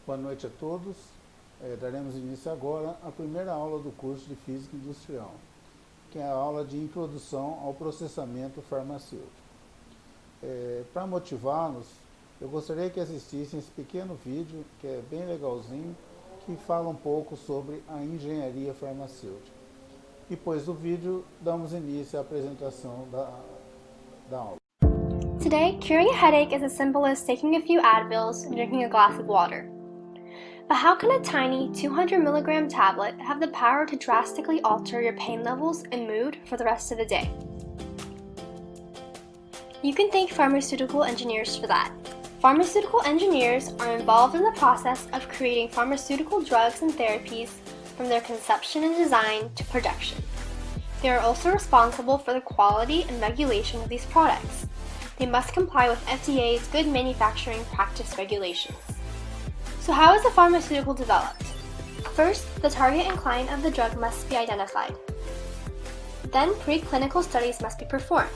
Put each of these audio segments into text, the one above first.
Boa noite a todos. Daremos início agora à primeira aula do curso de Física Industrial, que é a aula de Introdução ao Processamento Farmacêutico. Para motivá-los, eu gostaria que assistissem esse pequeno vídeo, que é bem legalzinho, que fala um pouco sobre a engenharia farmacêutica. Depois do vídeo, damos início à apresentação da aula. Today, curing a headache is as simple as taking a few Advils and drinking a glass of water. But how can a tiny 200 milligram tablet have the power to drastically alter your pain levels and mood for the rest of the day? You can thank pharmaceutical engineers for that. Pharmaceutical engineers are involved in the process of creating pharmaceutical drugs and therapies from their conception and design to production. They are also responsible for the quality and regulation of these products. They must comply with FDA's Good Manufacturing Practice regulations. So how is a pharmaceutical developed? First, the target and client of the drug must be identified. Then, preclinical studies must be performed.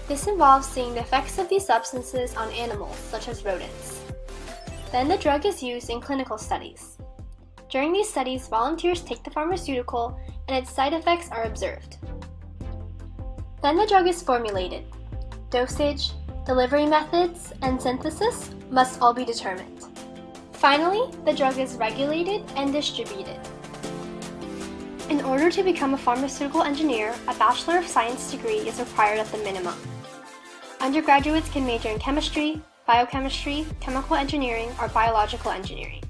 This involves seeing the effects of these substances on animals, such as rodents. Then the drug is used in clinical studies. During these studies, volunteers take the pharmaceutical and its side effects are observed. Then the drug is formulated. Dosage, delivery methods, and synthesis must all be determined. Finally, the drug is regulated and distributed. In order to become a pharmaceutical engineer, a Bachelor of Science degree is required at the minimum. Undergraduates can major in chemistry, biochemistry, chemical engineering, or biological engineering.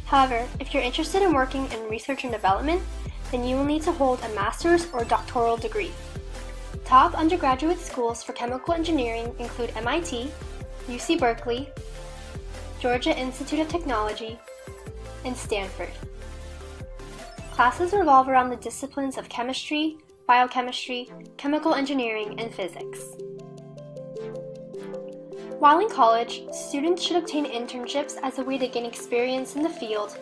However, if you're interested in working in research and development, then you will need to hold a master's or doctoral degree. Top undergraduate schools for chemical engineering include MIT, UC Berkeley, Georgia Institute of Technology, and Stanford. Classes revolve around the disciplines of chemistry, biochemistry, chemical engineering, and physics. While in college, students should obtain internships as a way to gain experience in the field,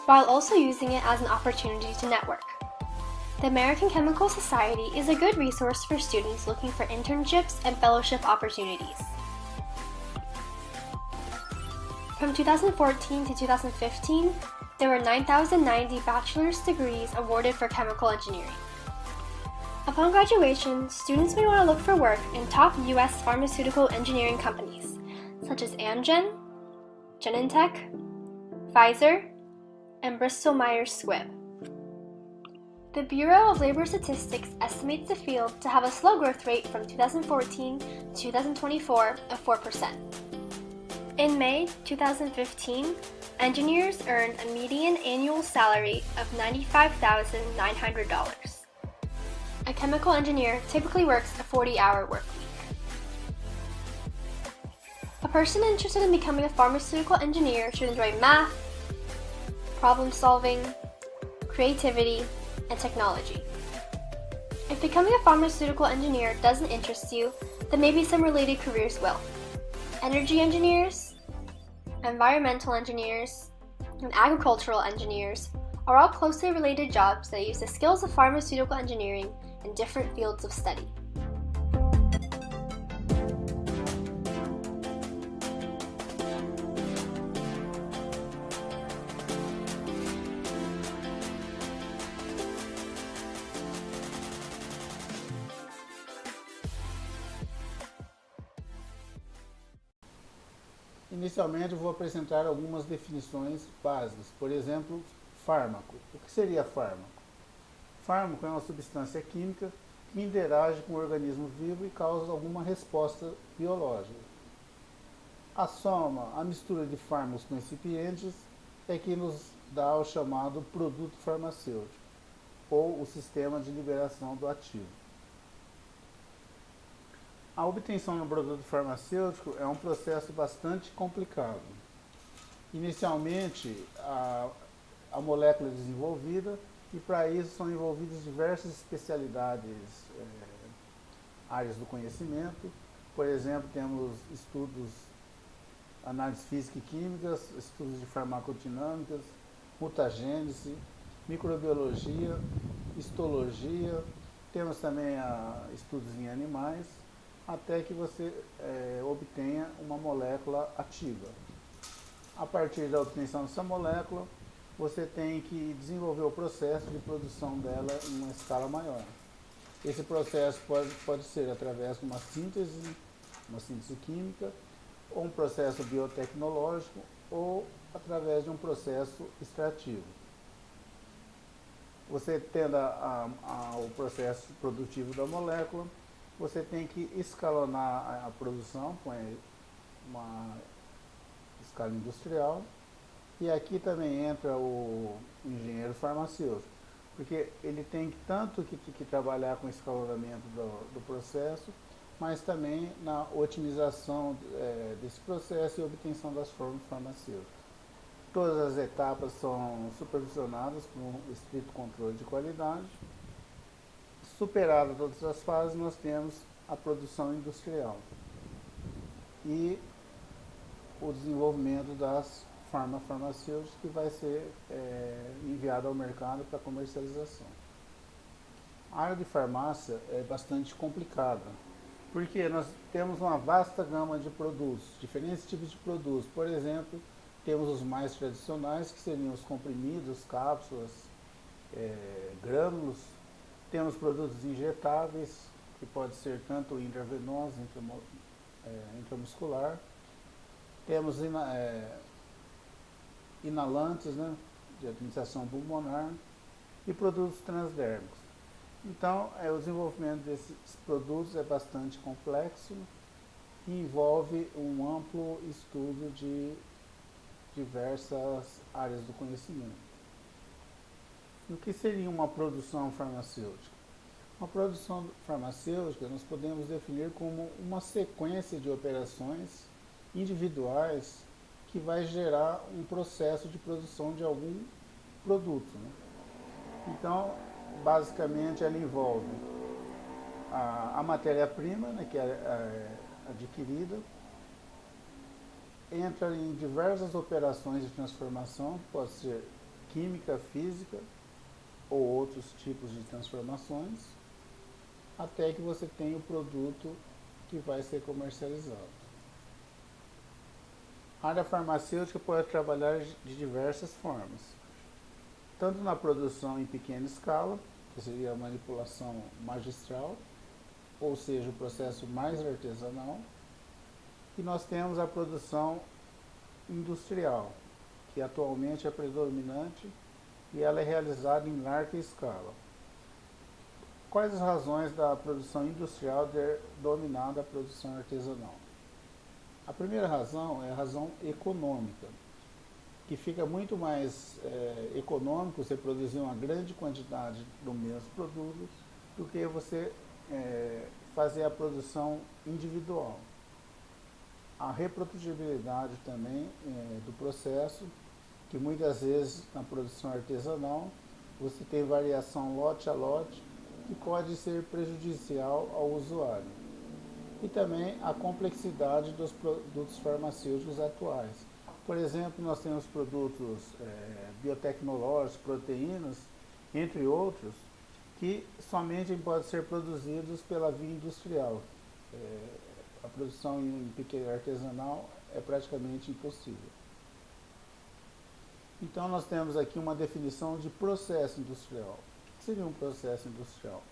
while also using it as an opportunity to network. The American Chemical Society is a good resource for students looking for internships and fellowship opportunities. From 2014 to 2015, there were 9,090 bachelor's degrees awarded for chemical engineering. Upon graduation, students may want to look for work in top U.S. pharmaceutical engineering companies, such as Amgen, Genentech, Pfizer, and Bristol-Myers Squibb. The Bureau of Labor Statistics estimates the field to have a slow growth rate from 2014 to 2024 of 4%. In May 2015, engineers earned a median annual salary of $95,900. A chemical engineer typically works a 40-hour work week. A person interested in becoming a pharmaceutical engineer should enjoy math, problem solving, creativity, and technology. If becoming a pharmaceutical engineer doesn't interest you, then maybe some related careers will. Energy engineers, environmental engineers, and agricultural engineers are all closely related jobs that use the skills of pharmaceutical engineering in different fields of study. Inicialmente, eu vou apresentar algumas definições básicas. Por exemplo, fármaco. O que seria fármaco? Fármaco é uma substância química que interage com o organismo vivo e causa alguma resposta biológica. A soma, a mistura de fármacos com excipientes é que nos dá o chamado produto farmacêutico, ou o sistema de liberação do ativo. A obtenção do produto farmacêutico é um processo bastante complicado. Inicialmente, a molécula é desenvolvida e para isso são envolvidas diversas especialidades, áreas do conhecimento. Por exemplo, temos estudos, análises física e químicas, estudos de farmacodinâmicas, mutagênese, microbiologia, histologia, temos também estudos em animais, até que você obtenha uma molécula ativa. A partir da obtenção dessa molécula, você tem que desenvolver o processo de produção dela em uma escala maior. Esse processo pode ser através de uma síntese química, ou um processo biotecnológico, ou através de um processo extrativo. Você tendo o processo produtivo da molécula, você tem que escalonar a produção com uma escala industrial, e aqui também entra o engenheiro farmacêutico, porque ele tem tanto que trabalhar com o escalonamento do processo, mas também na otimização desse processo e obtenção das fórmulas farmacêuticas. Todas as etapas são supervisionadas por um estrito controle de qualidade. Superadas todas as fases, nós temos a produção industrial e o desenvolvimento das farmacêuticas, que vai ser enviado ao mercado para comercialização. A área de farmácia é bastante complicada, porque nós temos uma vasta gama de produtos, diferentes tipos de produtos. Por exemplo, temos os mais tradicionais, que seriam os comprimidos, cápsulas, grânulos. Temos produtos injetáveis, que pode ser tanto intravenoso, intramuscular. Temos inalantes, né, de administração pulmonar, e produtos transdérmicos. Então, o desenvolvimento desses produtos é bastante complexo e envolve um amplo estudo de diversas áreas do conhecimento. E o que seria uma produção farmacêutica? Uma produção farmacêutica nós podemos definir como uma sequência de operações individuais que vai gerar um processo de produção de algum produto, né? Então, basicamente, ela envolve a matéria-prima, né, que é adquirida, entra em diversas operações de transformação, pode ser química, física ou outros tipos de transformações, até que você tenha o produto que vai ser comercializado. A área farmacêutica pode trabalhar de diversas formas, tanto na produção em pequena escala, que seria a manipulação magistral, ou seja, o processo mais artesanal, e nós temos a produção industrial, que atualmente é predominante e ela é realizada em larga escala. Quais as razões da produção industrial ter dominado a produção artesanal? A primeira razão é a razão econômica, que fica muito mais econômico você produzir uma grande quantidade do mesmo produto do que você fazer a produção individual. A reprodutibilidade também do processo, que muitas vezes na produção artesanal você tem variação lote a lote, que pode ser prejudicial ao usuário. E também a complexidade dos produtos farmacêuticos atuais. Por exemplo, nós temos produtos biotecnológicos, proteínas, entre outros, que somente podem ser produzidos pela via industrial. A produção em pequena artesanal é praticamente impossível. Então, nós temos aqui uma definição de processo industrial. O que seria um processo industrial?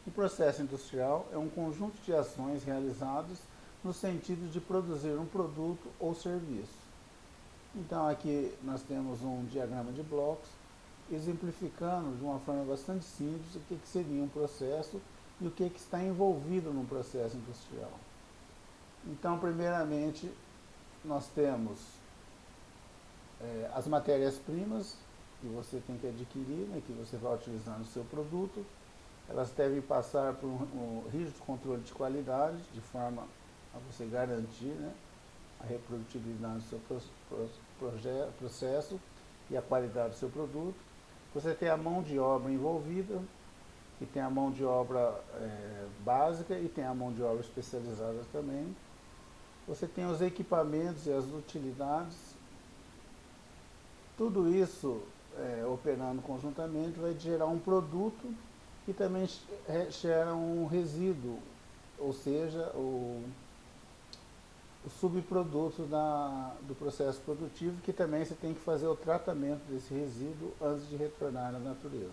Um processo industrial é um conjunto de ações realizadas no sentido de produzir um produto ou serviço. Então, aqui nós temos um diagrama de blocos, exemplificando de uma forma bastante simples o que seria um processo e o que está envolvido no processo industrial. Então, primeiramente, nós temos as matérias-primas que você tem que adquirir, né, que você vai utilizar no seu produto. Elas devem passar por um rígido controle de qualidade, de forma a você garantir, né, a reprodutibilidade do seu processo e a qualidade do seu produto. Você tem a mão de obra envolvida, que tem a mão de obra básica e tem a mão de obra especializada também. Você tem os equipamentos e as utilidades. Tudo isso, operando conjuntamente, vai gerar um produto que também gera um resíduo, ou seja, o subproduto do processo produtivo, que também você tem que fazer o tratamento desse resíduo antes de retornar à natureza.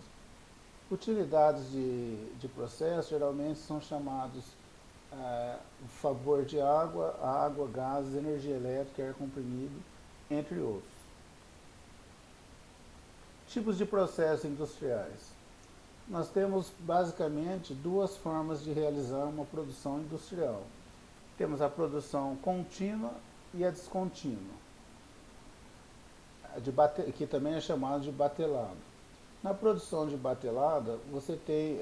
Utilidades de processo geralmente são chamados vapor de água, gases, energia elétrica, ar comprimido, entre outros. Tipos de processos industriais. Nós temos basicamente duas formas de realizar uma produção industrial. Temos a produção contínua e a descontínua, que também é chamada de batelado. Na produção de batelada, você tem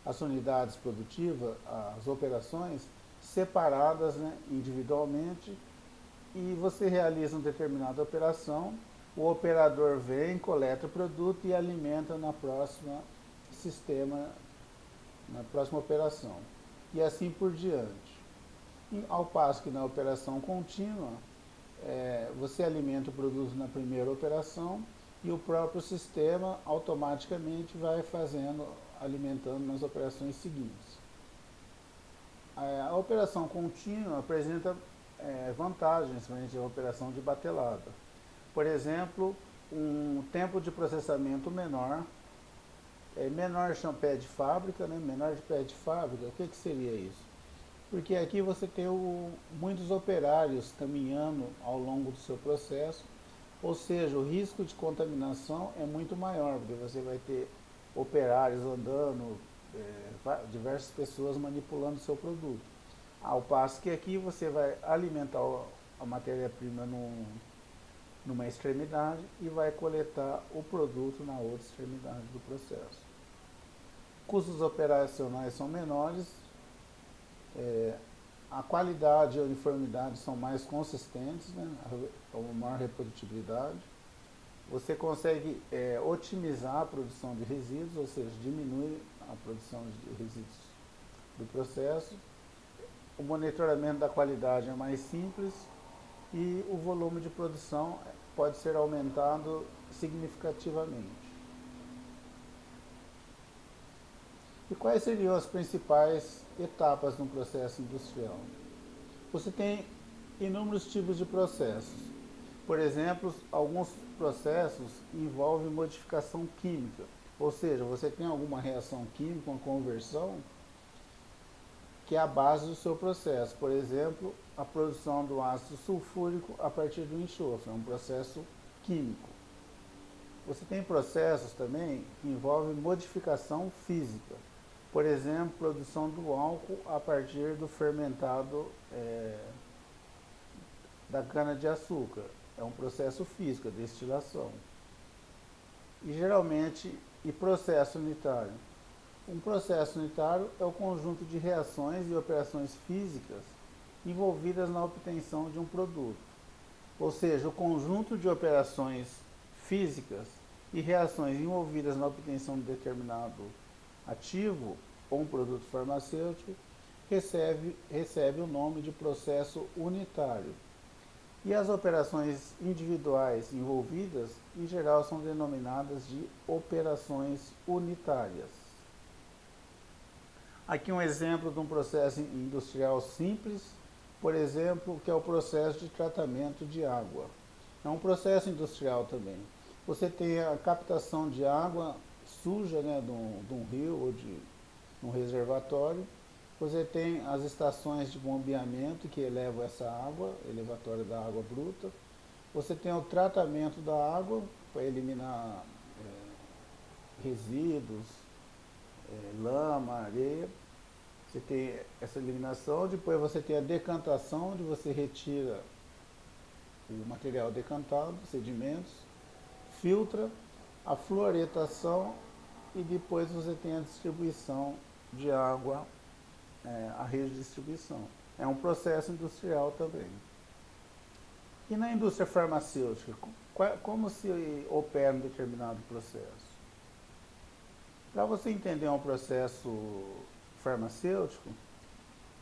as unidades produtivas, as operações separadas, né, individualmente, e você realiza uma determinada operação, o operador vem, coleta o produto e alimenta na próxima sistema, na próxima operação, e assim por diante. Ao passo que na operação contínua, você alimenta o produto na primeira operação e o próprio sistema automaticamente vai alimentando nas operações seguintes. A operação contínua apresenta vantagens frente à operação de batelada. Por exemplo, um tempo de processamento menor, menor pé de fábrica, né? Menor de pé de fábrica, o que seria isso? Porque aqui você tem muitos operários caminhando ao longo do seu processo, ou seja, o risco de contaminação é muito maior, porque você vai ter operários andando, diversas pessoas manipulando o seu produto. Ao passo que aqui você vai alimentar a matéria-prima numa extremidade e vai coletar o produto na outra extremidade do processo. Custos operacionais são menores, a qualidade e a uniformidade são mais consistentes, né? Uma maior reprodutibilidade. Você consegue otimizar a produção de resíduos, ou seja, diminui a produção de resíduos do processo. O monitoramento da qualidade é mais simples e o volume de produção pode ser aumentado significativamente. E quais seriam as principais etapas no processo industrial? Você tem inúmeros tipos de processos. Por exemplo, alguns processos envolvem modificação química, ou seja, você tem alguma reação química, uma conversão, que é a base do seu processo. Por exemplo, a produção do ácido sulfúrico a partir do enxofre, é um processo químico. Você tem processos também que envolvem modificação física. Por exemplo, produção do álcool a partir do fermentado da cana-de-açúcar. É um processo físico, a destilação. E geralmente, processo unitário. Um processo unitário é o conjunto de reações e operações físicas envolvidas na obtenção de um produto. Ou seja, o conjunto de operações físicas e reações envolvidas na obtenção de determinado ativo ou um produto farmacêutico recebe o nome de processo unitário. E as operações individuais envolvidas, em geral, são denominadas de operações unitárias. Aqui um exemplo de um processo industrial simples, por exemplo, que é o processo de tratamento de água. É um processo industrial também. Você tem a captação de água suja, né, de um rio ou de um reservatório. Você tem as estações de bombeamento que elevam essa água, elevatório da água bruta. Você tem o tratamento da água para eliminar resíduos, lama, areia. Você tem essa eliminação, depois você tem a decantação, onde você retira o material decantado, sedimentos, filtra, a fluoretação e depois você tem a distribuição de água, a rede de distribuição. É um processo industrial também. E na indústria farmacêutica, como se opera um determinado processo? Para você entender um processo farmacêutico,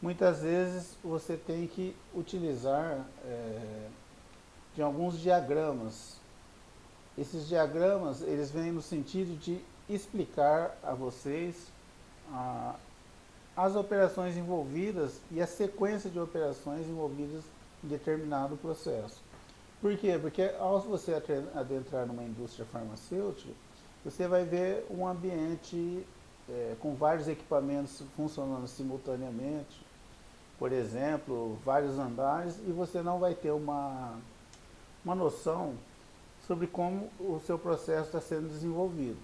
muitas vezes você tem que utilizar de alguns diagramas. Esses diagramas, eles vêm no sentido de explicar a vocês as operações envolvidas e a sequência de operações envolvidas em determinado processo. Por quê? Porque ao você adentrar numa indústria farmacêutica, você vai ver um ambiente com vários equipamentos funcionando simultaneamente, por exemplo, vários andares, e você não vai ter uma noção sobre como o seu processo está sendo desenvolvido.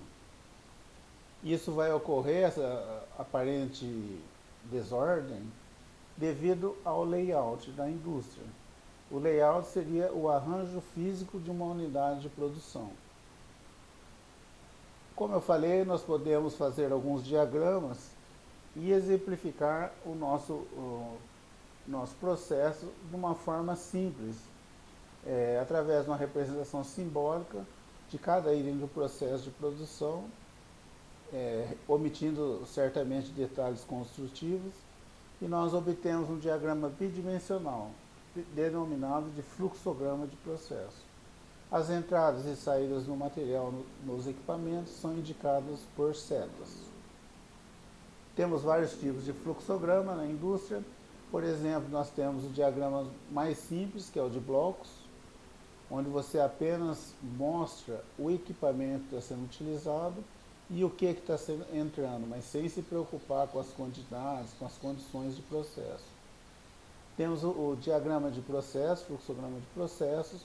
Isso vai ocorrer, essa aparente desordem, devido ao layout da indústria. O layout seria o arranjo físico de uma unidade de produção. Como eu falei, nós podemos fazer alguns diagramas e exemplificar o nosso processo de uma forma simples, através de uma representação simbólica de cada item do processo de produção, omitindo certamente detalhes construtivos, e nós obtemos um diagrama bidimensional, denominado de fluxograma de processo. As entradas e saídas do material nos equipamentos são indicadas por setas. Temos vários tipos de fluxograma na indústria. Por exemplo, nós temos o diagrama mais simples, que é o de blocos, onde você apenas mostra o equipamento que está sendo utilizado e o que está entrando, mas sem se preocupar com as quantidades, com as condições de processo. Temos o diagrama de processo, fluxograma de processos,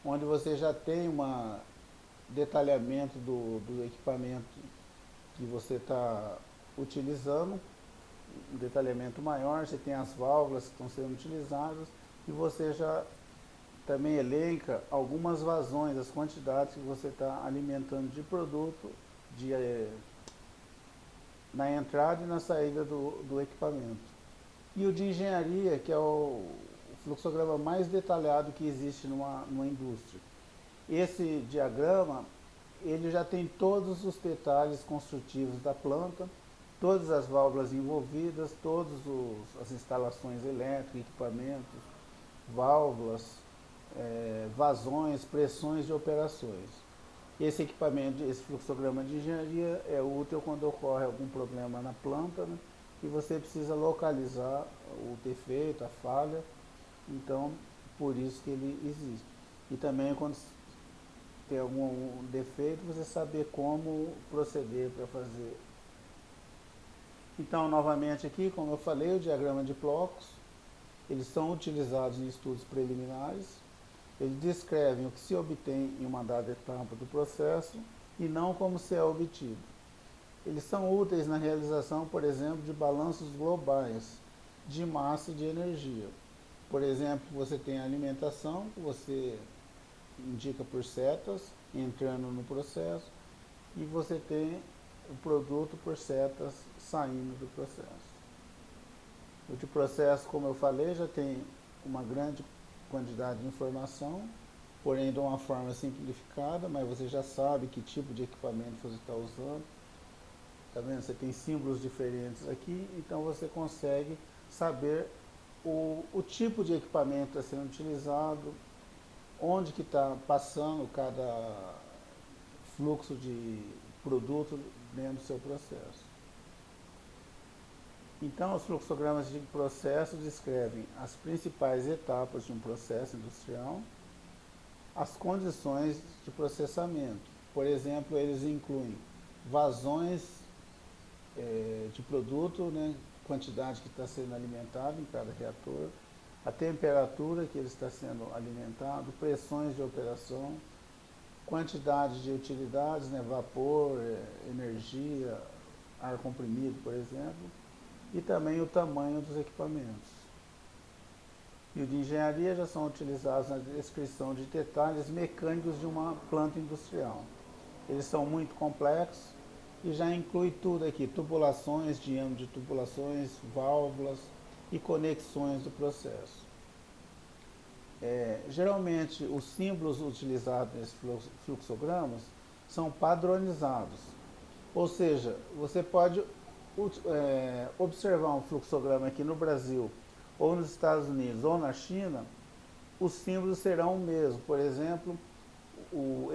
onde você já tem um detalhamento do equipamento que você está utilizando, um detalhamento maior, você tem as válvulas que estão sendo utilizadas e você já também elenca algumas vazões, as quantidades que você está alimentando de produto na entrada e na saída do equipamento. E o de engenharia, que é o fluxograma mais detalhado que existe numa indústria. Esse diagrama, ele já tem todos os detalhes construtivos da planta, todas as válvulas envolvidas, todas as instalações elétricas, equipamentos, válvulas, vazões, pressões de operações. Esse equipamento, esse fluxograma de engenharia é útil quando ocorre algum problema na planta, né, e você precisa localizar o defeito, a falha. Então, por isso que ele existe. E também quando tem algum defeito, você saber como proceder para fazer. Então, novamente aqui, como eu falei, o diagrama de blocos, eles são utilizados em estudos preliminares. Eles descrevem o que se obtém em uma dada etapa do processo e não como se é obtido. Eles são úteis na realização, por exemplo, de balanços globais de massa e de energia. Por exemplo, você tem a alimentação, que você indica por setas, entrando no processo, e você tem o produto por setas saindo do processo. O de processo, como eu falei, já tem uma grande quantidade de informação, porém de uma forma simplificada, mas você já sabe que tipo de equipamento você está usando. Tá vendo? Você tem símbolos diferentes aqui, então você consegue saber o tipo de equipamento está sendo utilizado, onde que está passando cada fluxo de produto dentro do seu processo. Então, os fluxogramas de processo descrevem as principais etapas de um processo industrial, as condições de processamento. Por exemplo, eles incluem vazões de produto, né, quantidade que está sendo alimentado em cada reator, a temperatura que ele está sendo alimentado, pressões de operação, quantidade de utilidades, né, vapor, energia, ar comprimido, por exemplo, e também o tamanho dos equipamentos. E o de engenharia já são utilizados na descrição de detalhes mecânicos de uma planta industrial. Eles são muito complexos e já inclui tudo aqui, tubulações, diâmetro de tubulações, válvulas e conexões do processo. Geralmente, os símbolos utilizados nesses fluxogramas são padronizados. Ou seja, você pode observar um fluxograma aqui no Brasil, ou nos Estados Unidos, ou na China, os símbolos serão o mesmo. Por exemplo,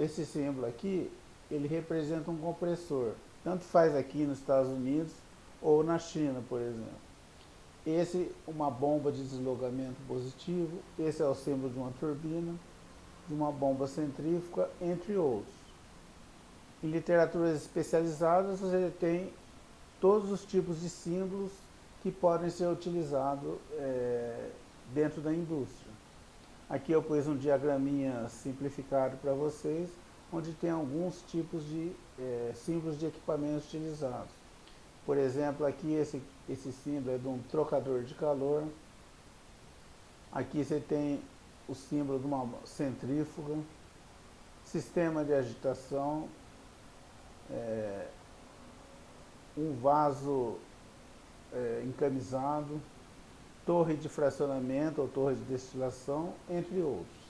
esse símbolo aqui, ele representa um compressor. Tanto faz aqui nos Estados Unidos ou na China, por exemplo. Esse, uma bomba de deslocamento positivo, esse é o símbolo de uma turbina, de uma bomba centrífuga, entre outros. Em literaturas especializadas, você tem todos os tipos de símbolos que podem ser utilizados dentro da indústria. Aqui eu pus um diagraminha simplificado para vocês, onde tem alguns tipos de símbolos de equipamentos utilizados. Por exemplo, aqui esse símbolo é de um trocador de calor. Aqui você tem o símbolo de uma centrífuga, sistema de agitação, um vaso encamisado, torre de fracionamento ou torre de destilação, entre outros.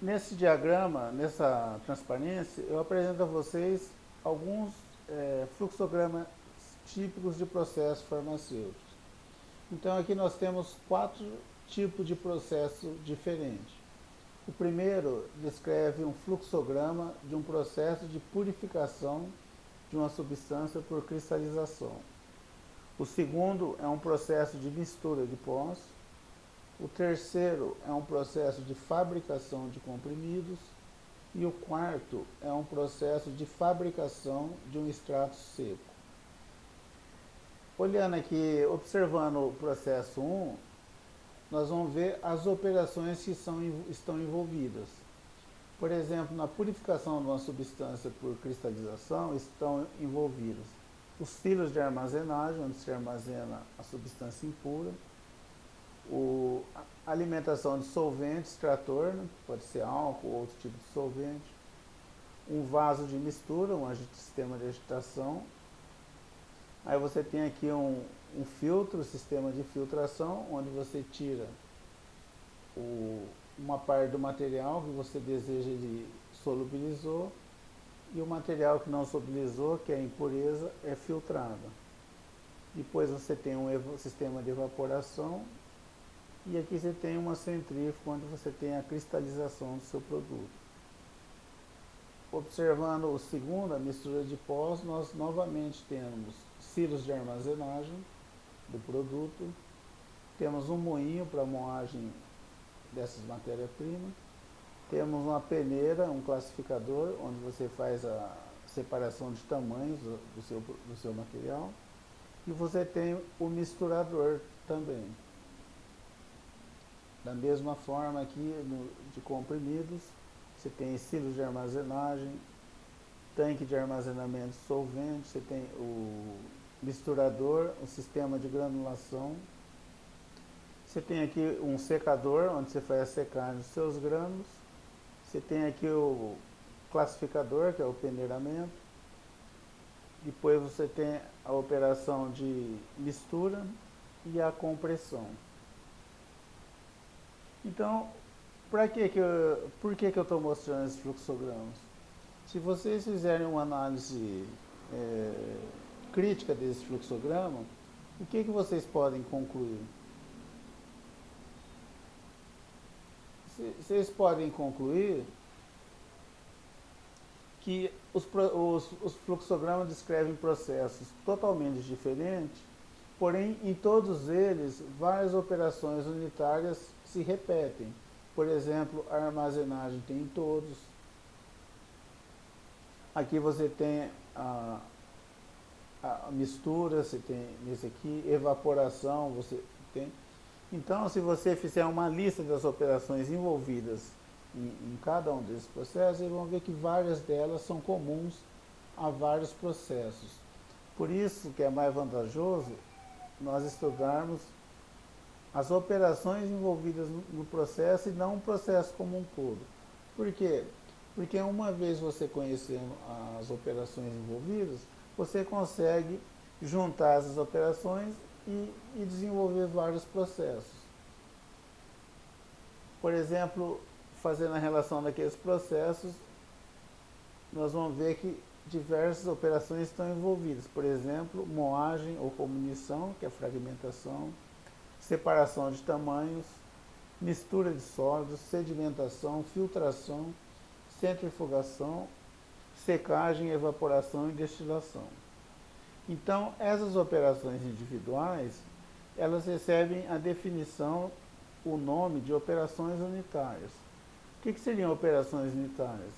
Nesse diagrama, nessa transparência, eu apresento a vocês alguns fluxogramas típicos de processos farmacêuticos. Então aqui nós temos 4 tipos de processo diferentes. O primeiro descreve um fluxograma de um processo de purificação de uma substância por cristalização. O segundo é um processo de mistura de pós. O terceiro é um processo de fabricação de comprimidos. E o quarto é um processo de fabricação de um extrato seco. Olhando aqui, observando o processo 1, nós vamos ver as operações que estão envolvidas. Por exemplo, na purificação de uma substância por cristalização estão envolvidos os silos de armazenagem, onde se armazena a substância impura, a alimentação de solvente extrator, né, pode ser álcool ou outro tipo de solvente, um vaso de mistura, um sistema de agitação. Aí você tem aqui um filtro, sistema de filtração, onde você tira uma parte do material que você deseja ele solubilizou, e o material que não solubilizou, que é a impureza, é filtrada. Depois você tem um sistema de evaporação, e aqui você tem uma centrífuga, onde você tem a cristalização do seu produto. Observando o segundo, a mistura de pós, nós novamente temos silos de armazenagem do produto, temos um moinho para moagem dessas matérias-primas, temos uma peneira, um classificador, onde você faz a separação de tamanhos do seu material, e você tem o misturador também. Da mesma forma aqui de comprimidos, você tem silos de armazenagem, tanque de armazenamento de solvente, você tem o misturador, o sistema de granulação. Você tem aqui um secador, onde você faz a secagem dos seus grânulos. Você tem aqui o classificador, que é o peneiramento. Depois você tem a operação de mistura e a compressão. Então, por que eu estou mostrando esses fluxogramas? Se vocês fizerem uma análise crítica desse fluxograma, o que vocês podem concluir? Vocês podem concluir que os fluxogramas descrevem processos totalmente diferentes, porém, em todos eles, várias operações unitárias se repetem. Por exemplo, a armazenagem tem em todos. Aqui você tem a mistura, você tem nesse aqui, evaporação, você tem. Então, se você fizer uma lista das operações envolvidas em cada um desses processos, vocês vão ver que várias delas são comuns a vários processos. Por isso que é mais vantajoso nós estudarmos as operações envolvidas no processo e não o processo como um todo. Por quê? Porque uma vez você conhecendo as operações envolvidas, você consegue juntar essas operações e desenvolver vários processos. Por exemplo, fazendo a relação daqueles processos, nós vamos ver que diversas operações estão envolvidas. Por exemplo, moagem ou comunição, que é a fragmentação, separação de tamanhos, mistura de sólidos, sedimentação, filtração, centrifugação, secagem, evaporação e destilação. Então, essas operações individuais, elas recebem a definição, o nome de operações unitárias. O que seriam operações unitárias?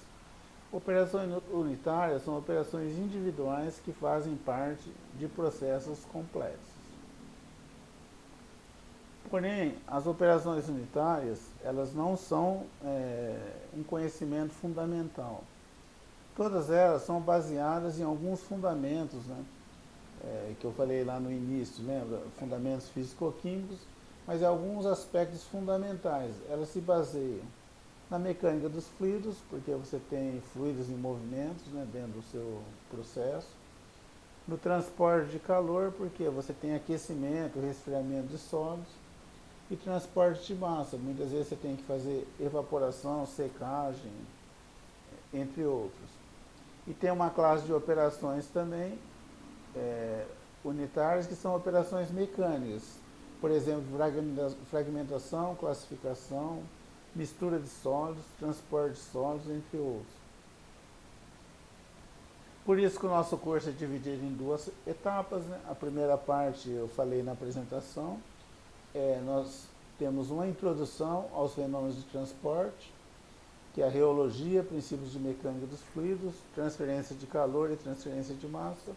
Operações unitárias são operações individuais que fazem parte de processos complexos. Porém, as operações unitárias, elas não são um conhecimento fundamental. Todas elas são baseadas em alguns fundamentos, né, que eu falei lá no início, lembra? Fundamentos físico-químicos, mas alguns aspectos fundamentais. Elas se baseiam na mecânica dos fluidos, porque você tem fluidos em movimentos, né, dentro do seu processo. No transporte de calor, porque você tem aquecimento, resfriamento de sólidos. E transporte de massa, muitas vezes você tem que fazer evaporação, secagem, entre outros. E tem uma classe de operações também unitárias, que são operações mecânicas. Por exemplo, fragmentação, classificação, mistura de sólidos, transporte de sólidos, entre outros. Por isso que o nosso curso é dividido em duas etapas, né? A primeira parte eu falei na apresentação, nós temos uma introdução aos fenômenos de transporte, que é a reologia, princípios de mecânica dos fluidos, transferência de calor e transferência de massa.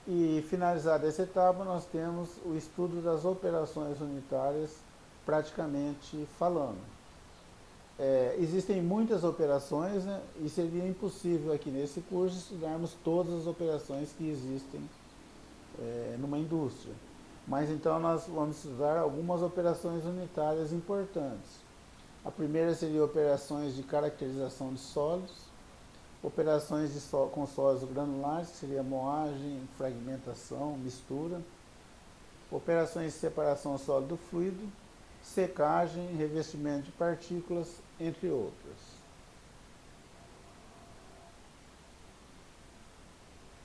E finalizada essa etapa, nós temos o estudo das operações unitárias, praticamente falando. Existem muitas operações, né, e seria impossível aqui nesse curso estudarmos todas as operações que existem numa indústria. Mas então nós vamos estudar algumas operações unitárias importantes. A primeira seria operações de caracterização de sólidos, operações com sólidos granulares, que seria moagem, fragmentação, mistura, operações de separação sólido-fluido, secagem, revestimento de partículas, entre outras.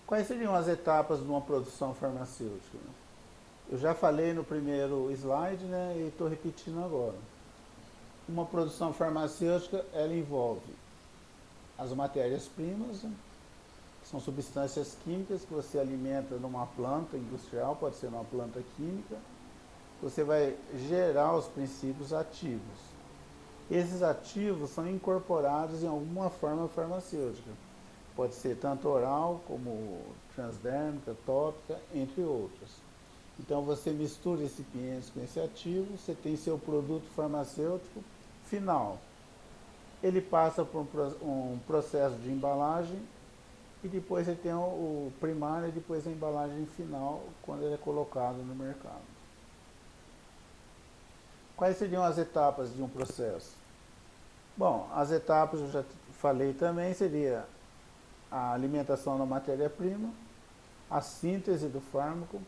Quais seriam as etapas de uma produção farmacêutica? Eu já falei no primeiro slide, né, e estou repetindo agora. Uma produção farmacêutica, ela envolve as matérias-primas, né, que são substâncias químicas que você alimenta numa planta industrial, pode ser numa planta química. Você vai gerar os princípios ativos. Esses ativos são incorporados em alguma forma farmacêutica. Pode ser tanto oral como transdérmica, tópica, entre outras. Então você mistura recipientes com esse ativo, você tem seu produto farmacêutico final. Ele passa por um processo de embalagem e depois você tem o primário e depois a embalagem final, quando ele é colocado no mercado. Quais seriam as etapas de um processo? Bom, as etapas eu já falei também, seria a alimentação da matéria-prima, a síntese do fármaco,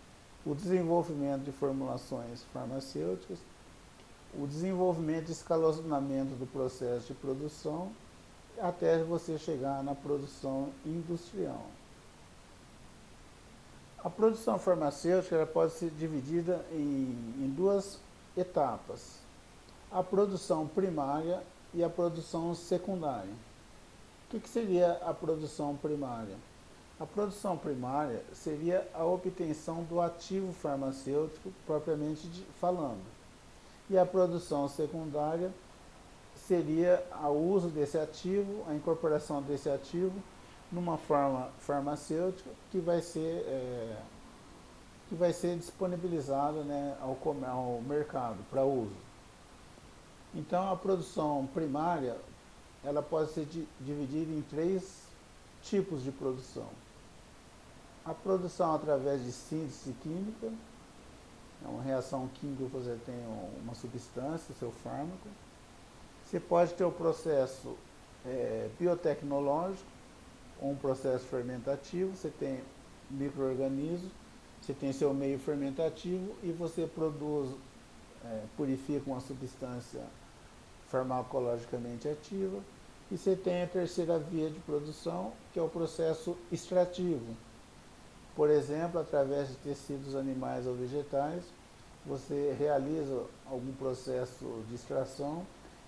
o desenvolvimento de formulações farmacêuticas, o desenvolvimento e escalonamento do processo de produção, até você chegar na produção industrial. A produção farmacêutica ela pode ser dividida em duas etapas: a produção primária e a produção secundária. O que seria a produção primária? A produção primária seria a obtenção do ativo farmacêutico, propriamente falando. E a produção secundária seria o uso desse ativo, a incorporação desse ativo numa forma farmacêutica que vai ser disponibilizada, né, ao mercado para uso. Então a produção primária ela pode ser dividida em três tipos de produção. A produção através de síntese química, é uma reação química que você tem uma substância, o seu fármaco. Você pode ter o processo biotecnológico, ou um processo fermentativo, você tem micro-organismos, você tem seu meio fermentativo e você produz, purifica uma substância farmacologicamente ativa. E você tem a terceira via de produção, que é o processo extrativo. Por exemplo, através de tecidos animais ou vegetais, você realiza algum processo de extração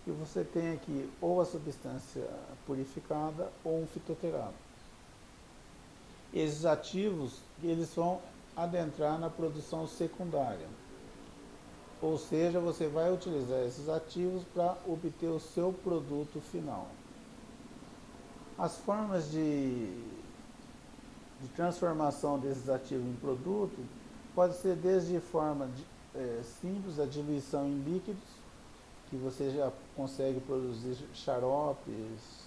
e você tem aqui ou a substância purificada ou um fitoterápico. Esses ativos, eles vão adentrar na produção secundária. Ou seja, você vai utilizar esses ativos para obter o seu produto final. As formas de transformação desses ativos em produto pode ser desde forma simples, a diluição em líquidos, que você já consegue produzir xaropes,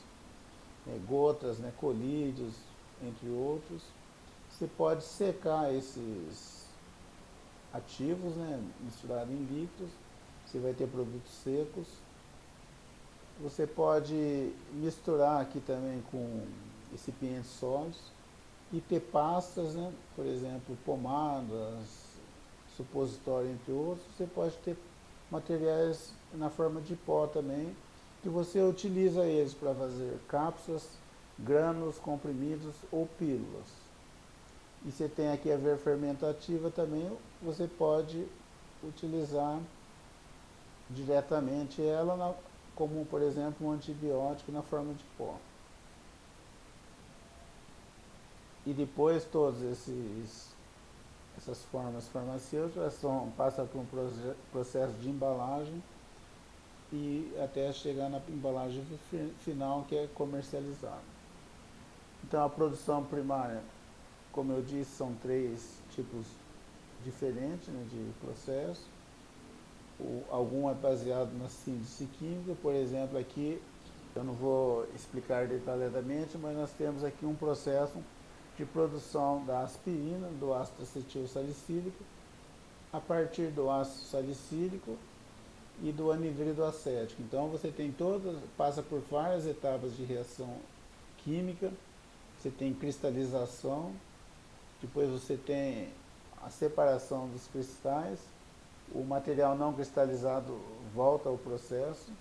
gotas, colírios, entre outros. Você pode secar esses ativos, misturado em líquidos, você vai ter produtos secos. Você pode misturar aqui também com recipientes sólidos e ter pastas, por exemplo, pomadas, supositório, entre outros. Você pode ter materiais na forma de pó também, que você utiliza eles para fazer cápsulas, grânulos, comprimidos ou pílulas. E você tem aqui a via fermentativa também, você pode utilizar diretamente ela como, por exemplo, um antibiótico na forma de pó. E depois todas essas formas farmacêuticas passam por um processo de embalagem e até chegar na embalagem final, que é comercializada. Então a produção primária, como eu disse, são 3 tipos diferentes de processo. Algum é baseado na síntese química, por exemplo, aqui, eu não vou explicar detalhadamente, mas nós temos aqui um processo de produção da aspirina, do ácido acetil salicílico, a partir do ácido salicílico e do anidrido acético. Então você tem passa por várias etapas de reação química, você tem cristalização, depois você tem a separação dos cristais, o material não cristalizado volta ao processo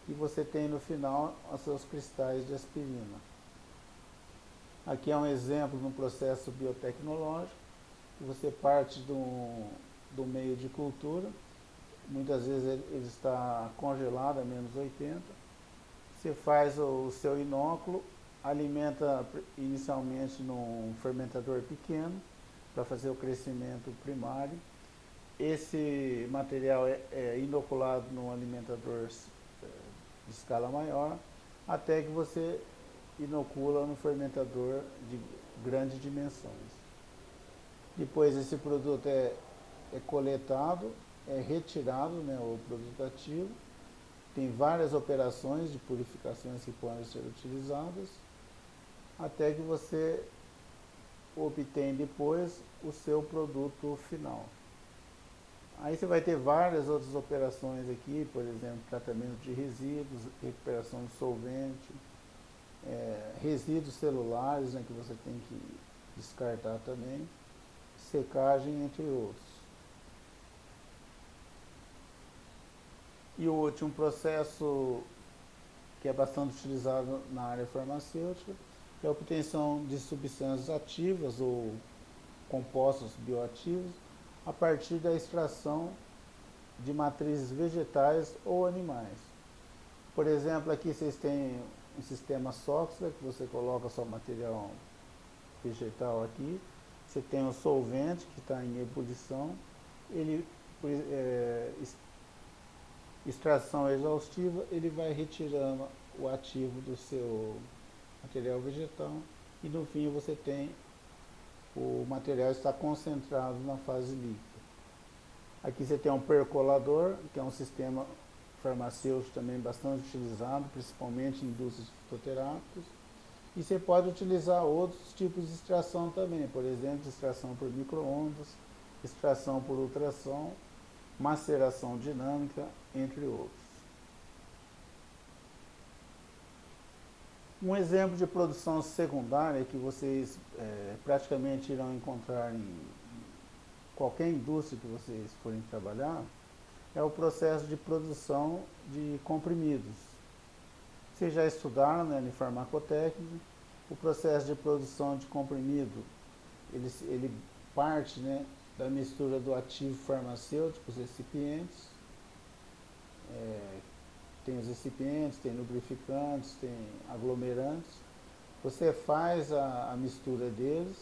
e você tem no final os seus cristais de aspirina. Aqui é um exemplo de um processo biotecnológico, que você parte do meio de cultura, muitas vezes ele está congelado a menos 80, você faz o seu inóculo, alimenta inicialmente num fermentador pequeno, para fazer o crescimento primário. Esse material é inoculado num alimentador de escala maior, até que você inocula no fermentador de grandes dimensões. Depois esse produto é coletado, é retirado, o produto ativo. Tem várias operações de purificações que podem ser utilizadas, até que você obtém depois o seu produto final. Aí você vai ter várias outras operações aqui, por exemplo, tratamento de resíduos, recuperação de solvente, resíduos celulares, que você tem que descartar também, secagem, entre outros. E o último processo, que é bastante utilizado na área farmacêutica, é a obtenção de substâncias ativas ou compostos bioativos a partir da extração de matrizes vegetais ou animais. Por exemplo, aqui vocês têm um sistema Soxhler, que você coloca seu material vegetal aqui, você tem o solvente que está em ebulição, extração exaustiva, ele vai retirando o ativo do seu material vegetal e no fim você tem o material está concentrado na fase líquida. Aqui você tem um percolador, que é um sistema farmacêutico também bastante utilizado, principalmente em indústrias fitoterápicas. E você pode utilizar outros tipos de extração também, por exemplo, extração por micro-ondas, extração por ultrassom, maceração dinâmica, entre outros. Um exemplo de produção secundária que vocês praticamente irão encontrar em qualquer indústria que vocês forem trabalhar é o processo de produção de comprimidos. Vocês já estudaram em farmacotécnica, o processo de produção de comprimido, ele parte da mistura do ativo farmacêutico, os recipientes, tem os recipientes, tem lubrificantes, tem aglomerantes, Você faz a mistura deles,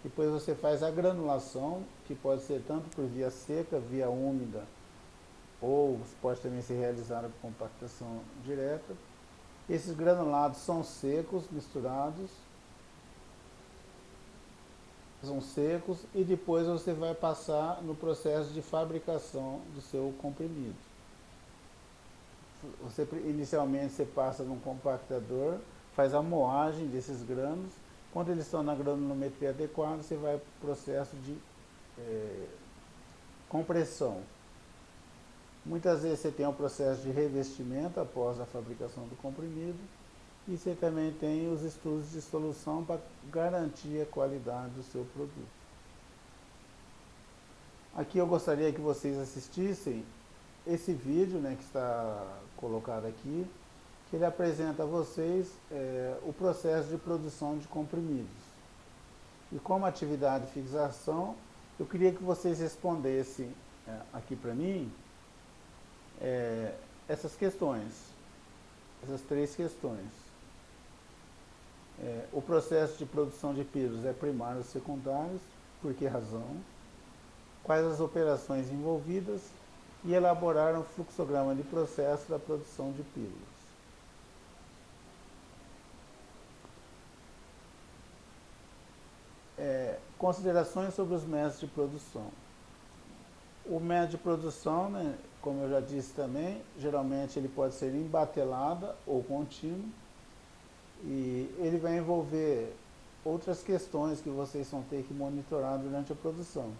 depois você faz a granulação, que pode ser tanto por via seca, via úmida, ou pode também ser realizada por compactação direta. Esses granulados são secos, misturados, são secos, e depois você vai passar no processo de fabricação do seu comprimido. Inicialmente você passa num compactador, faz a moagem desses grânulos. Quando eles estão na granulometria adequada, você vai para o processo de compressão. Muitas vezes você tem o processo de revestimento após a fabricação do comprimido, e você também tem os estudos de solução para garantir a qualidade do seu produto. Aqui eu gostaria que vocês assistissem esse vídeo, né, que está colocado aqui, que ele apresenta a vocês o processo de produção de comprimidos. E como atividade de fixação, eu queria que vocês respondessem aqui para mim essas questões, essas 3 questões. O processo de produção de pílulas é primário ou secundário? Por que razão? Quais as operações envolvidas? E elaborar um fluxograma de processo da produção de pílulas. Considerações sobre os métodos de produção. O método de produção, né, como eu já disse também, geralmente ele pode ser em batelada ou contínuo, e ele vai envolver outras questões que vocês vão ter que monitorar durante a produção,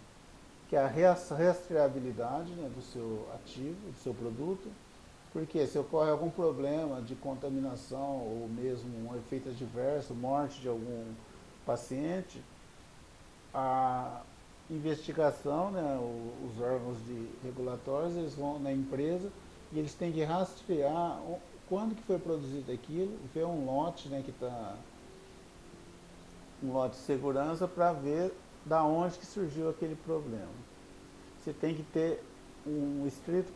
que é a rastreabilidade, né, do seu ativo, do seu produto, porque se ocorre algum problema de contaminação ou mesmo um efeito adverso, morte de algum paciente, a investigação, né, os órgãos regulatórios, eles vão na empresa e eles têm que rastrear quando que foi produzido aquilo, ver um lote, né, que está um lote de segurança, para ver da onde que surgiu aquele problema. Você tem que ter um estrito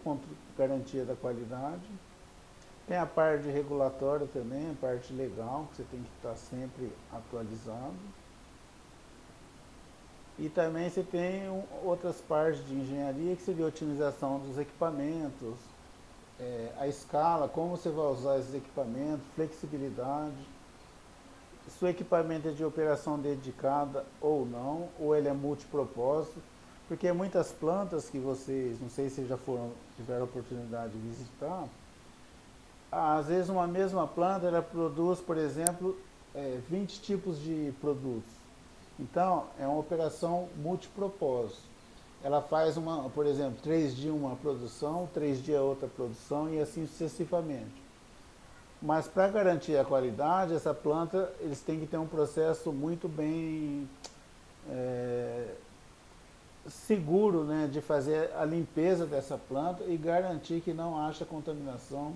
garantia da qualidade. Tem a parte regulatória também, a parte legal, que você tem que estar sempre atualizado. E também você tem outras partes de engenharia, que seria a otimização dos equipamentos, a escala, como você vai usar esses equipamentos, flexibilidade, se o equipamento é de operação dedicada ou não, ou ele é multipropósito, porque muitas plantas que vocês, não sei se já tiveram a oportunidade de visitar, às vezes uma mesma planta ela produz, por exemplo, 20 tipos de produtos. Então, é uma operação multipropósito. Ela faz, por exemplo, 3 dias uma produção, 3 dias outra produção e assim sucessivamente. Mas para garantir a qualidade, essa planta, eles têm que ter um processo muito bem seguro, né, de fazer a limpeza dessa planta e garantir que não haja contaminação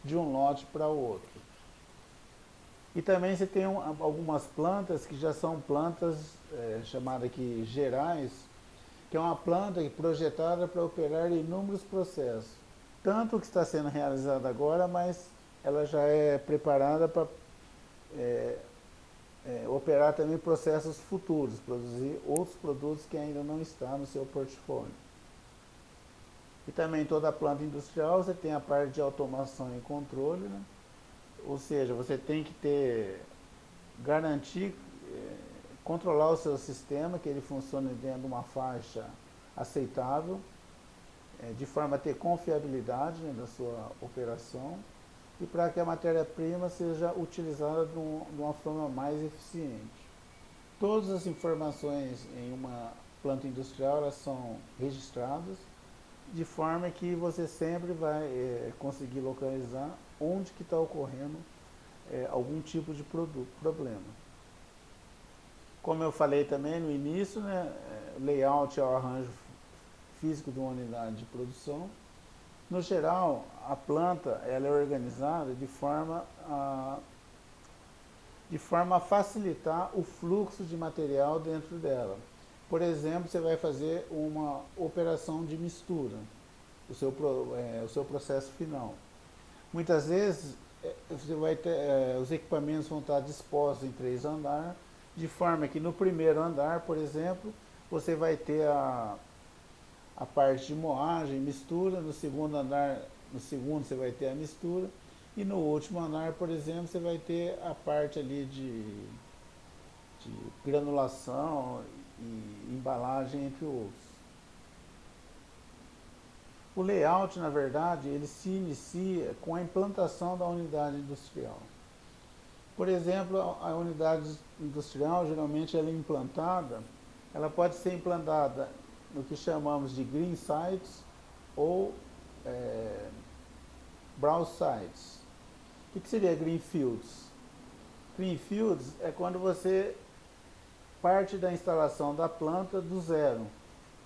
de um lote para o outro. E também você tem algumas plantas que já são plantas chamadas aqui gerais, que é uma planta projetada para operar inúmeros processos. Tanto o que está sendo realizado agora, mas ela já é preparada para operar também processos futuros, produzir outros produtos que ainda não estão no seu portfólio. E também toda a planta industrial, você tem a parte de automação e controle, né? Ou seja, você tem que garantir, controlar o seu sistema, que ele funcione dentro de uma faixa aceitável, de forma a ter confiabilidade, né, da sua operação, e para que a matéria-prima seja utilizada de uma forma mais eficiente. Todas as informações em uma planta industrial, elas são registradas, de forma que você sempre vai conseguir localizar onde que está ocorrendo algum tipo de problema. Como eu falei também no início, né, layout é o arranjo físico de uma unidade de produção. No geral, a planta ela é organizada de forma a facilitar o fluxo de material dentro dela. Por exemplo, você vai fazer uma operação de mistura, o seu processo final. Muitas vezes você vai ter, os equipamentos vão estar dispostos em 3 andares, de forma que no primeiro andar, por exemplo, você vai ter a parte de moagem, mistura, no segundo andar, no segundo você vai ter a mistura, e no último andar, por exemplo, você vai ter a parte ali de granulação e embalagem, entre outros. O layout, na verdade, ele se inicia com a implantação da unidade industrial. Por exemplo, a unidade industrial, geralmente ela é implantada, ela pode ser implantada no que chamamos de green sites ou brown sites. O que seria greenfields? Greenfields é quando você parte da instalação da planta do zero.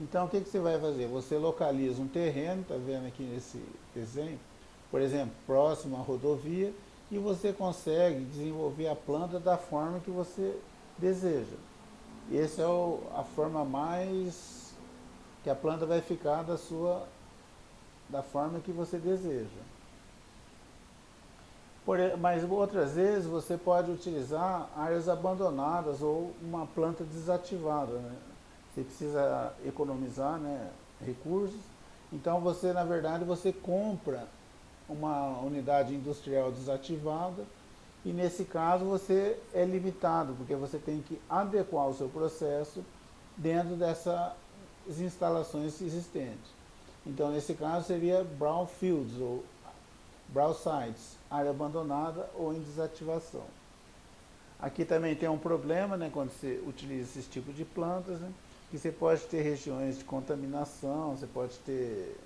Então, o que você vai fazer? Você localiza um terreno, está vendo aqui nesse desenho, por exemplo, próximo à rodovia, e você consegue desenvolver a planta da forma que você deseja. E essa é a forma mais que a planta vai ficar da forma que você deseja. Mas outras vezes você pode utilizar áreas abandonadas ou uma planta desativada, né? Você precisa economizar, né, recursos, então você, na verdade, você compra uma unidade industrial desativada e nesse caso você é limitado, porque você tem que adequar o seu processo dentro dessas instalações existentes. Então, nesse caso seria brownfields ou brown sites, área abandonada ou em desativação. Aqui também tem um problema, né, quando você utiliza esse tipo de plantas, né, que você pode ter regiões de contaminação, você pode ter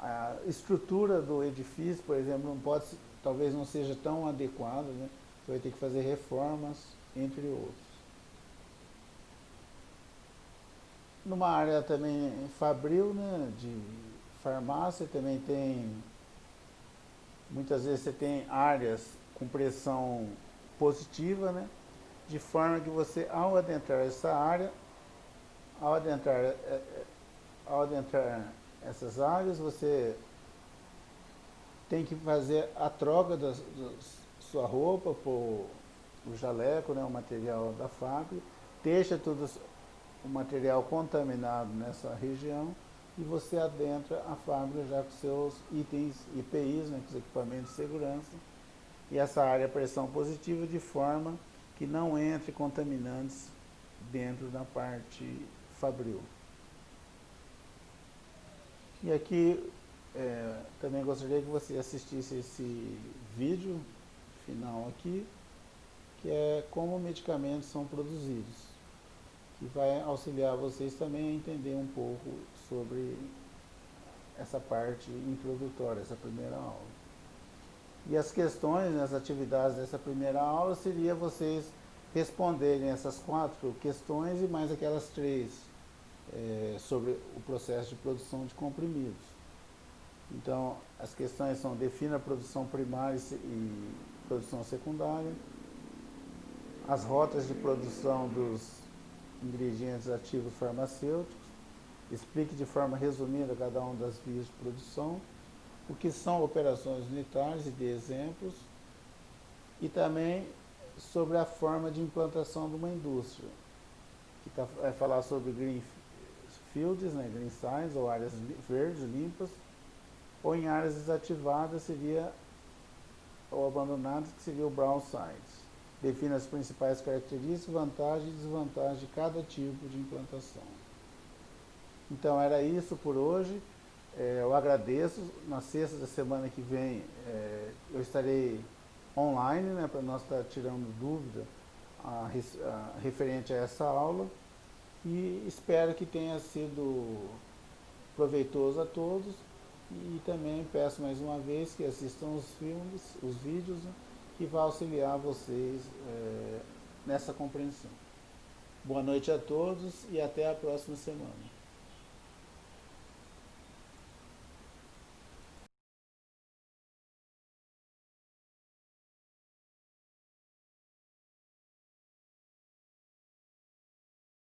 a estrutura do edifício, por exemplo, não pode, talvez não seja tão adequada, né, você vai ter que fazer reformas, entre outros. Numa área também fabril, né, de farmácia, também tem, muitas vezes você tem áreas com pressão positiva, né, de forma que você, ao adentrar essa área, ao adentrar essas áreas, você tem que fazer a troca da sua roupa por o jaleco, né, o material da fábrica, deixa todo o material contaminado nessa região e você adentra a fábrica já com seus itens EPIs, né, com os equipamentos de segurança, e essa área é pressão positiva de forma que não entre contaminantes dentro da parte fabril. E aqui também gostaria que você assistisse esse vídeo final aqui, que é como medicamentos são produzidos, que vai auxiliar vocês também a entender um pouco sobre essa parte introdutória, essa primeira aula. E as questões, as atividades dessa primeira aula seria vocês responderem essas 4 questões e mais aquelas 3 sobre o processo de produção de comprimidos. Então, as questões são: defina a produção primária e produção secundária, as rotas de produção dos ingredientes ativos farmacêuticos, explique de forma resumida cada uma das vias de produção, o que são operações unitárias e dê exemplos, e também sobre a forma de implantação de uma indústria, que vai falar sobre greenfields, né, green sites, ou áreas verdes, limpas, ou em áreas desativadas seria, ou abandonadas, que seria o brown sites. Defina as principais características, vantagens e desvantagens de cada tipo de implantação. Então era isso por hoje. Eu agradeço. Na sexta da semana que vem eu estarei online, né, para nós estar tirando dúvida referente a essa aula, e espero que tenha sido proveitoso a todos, e também peço mais uma vez que assistam os filmes, os vídeos, né, que vai auxiliar vocês nessa compreensão. Boa noite a todos e até a próxima semana.